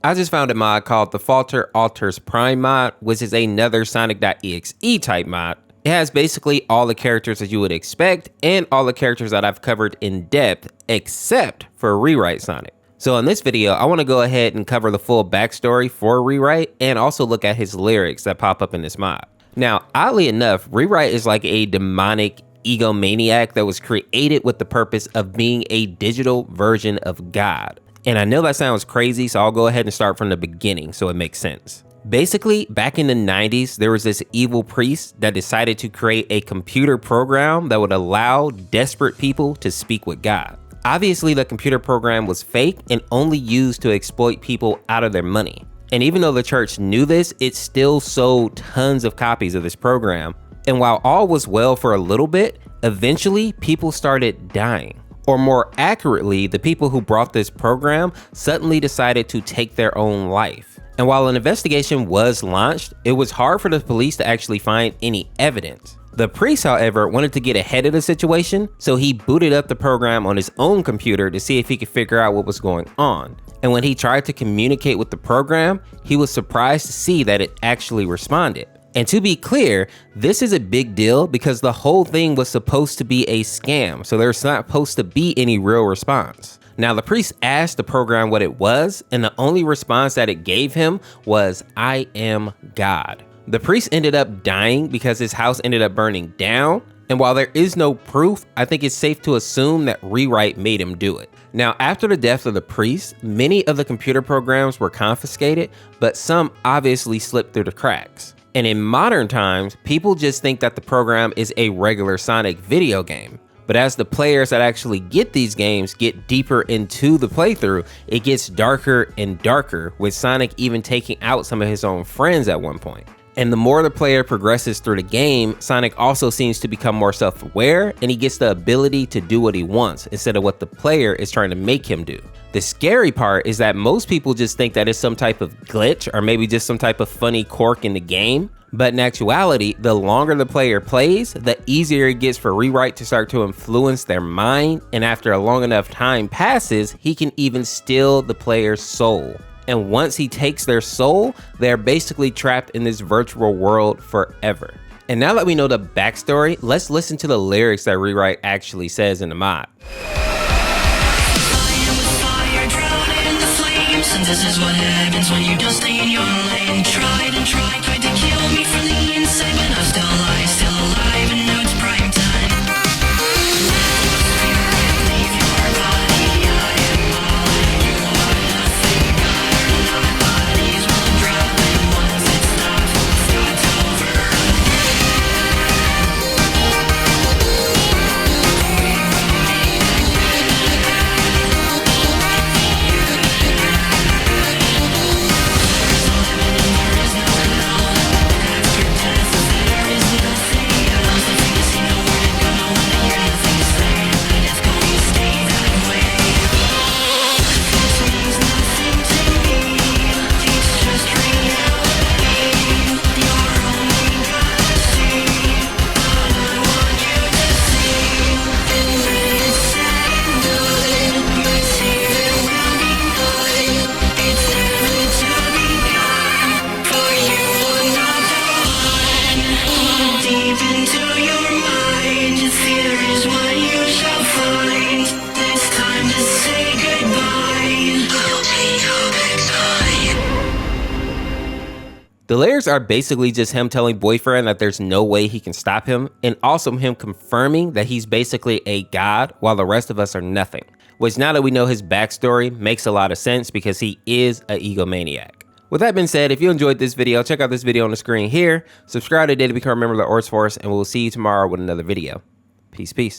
I just found a mod called the Falter Alters Prime mod, which is another Sonic.EXE type mod. It has basically all the characters that you would expect and all the characters that I've covered in depth, except for Rewrite Sonic. So in this video, I want to go ahead and cover the full backstory for Rewrite and also look at his lyrics that pop up in this mod. Now, oddly enough, Rewrite is like a demonic egomaniac that was created with the purpose of being a digital version of God. And I know that sounds crazy, so I'll go ahead and start from the beginning so it makes sense. Basically, back in the 90s, there was this evil priest that decided to create a computer program that would allow desperate people to speak with God. Obviously, the computer program was fake and only used to exploit people out of their money. And even though the church knew this, it still sold tons of copies of this program. And while all was well for a little bit, eventually people started dying. Or more accurately, the people who brought this program suddenly decided to take their own life. And while an investigation was launched, it was hard for the police to actually find any evidence. The priest, however, wanted to get ahead of the situation, so he booted up the program on his own computer to see if he could figure out what was going on. And when he tried to communicate with the program, he was surprised to see that it actually responded. And to be clear, this is a big deal because the whole thing was supposed to be a scam, so there's not supposed to be any real response. Now, the priest asked the program what it was, and the only response that it gave him was, "I am God." The priest ended up dying because his house ended up burning down, and while there is no proof, I think it's safe to assume that Rewrite made him do it. Now, after the death of the priest, many of the computer programs were confiscated, but some obviously slipped through the cracks. And in modern times, people just think that the program is a regular Sonic video game. But as the players that actually get these games get deeper into the playthrough, it gets darker and darker, with Sonic even taking out some of his own friends at one point. And the more the player progresses through the game, Sonic also seems to become more self-aware, and he gets the ability to do what he wants instead of what the player is trying to make him do. The scary part is that most people just think that it's some type of glitch or maybe just some type of funny quirk in the game. But in actuality, the longer the player plays, the easier it gets for Rewrite to start to influence their mind, and after a long enough time passes, he can even steal the player's soul. And once he takes their soul, they're basically trapped in this virtual world forever. And now that we know the backstory, let's listen to the lyrics that Rewrite actually says in the mod. This is what happens when you don't stay in your lane. Tried to kill me from the inside, but I'm still alive, and now it's prime time. Leave your body, I am all you are nothing. Our bodies will drop, and once it stops, it's over. The lyrics are basically just him telling Boyfriend that there's no way he can stop him, and also him confirming that he's basically a god while the rest of us are nothing. Which, now that we know his backstory, makes a lot of sense because he is an egomaniac. With that being said, if you enjoyed this video, check out this video on the screen here, subscribe today to become a member of the Orseofkorse, and we'll see you tomorrow with another video. Peace, peace.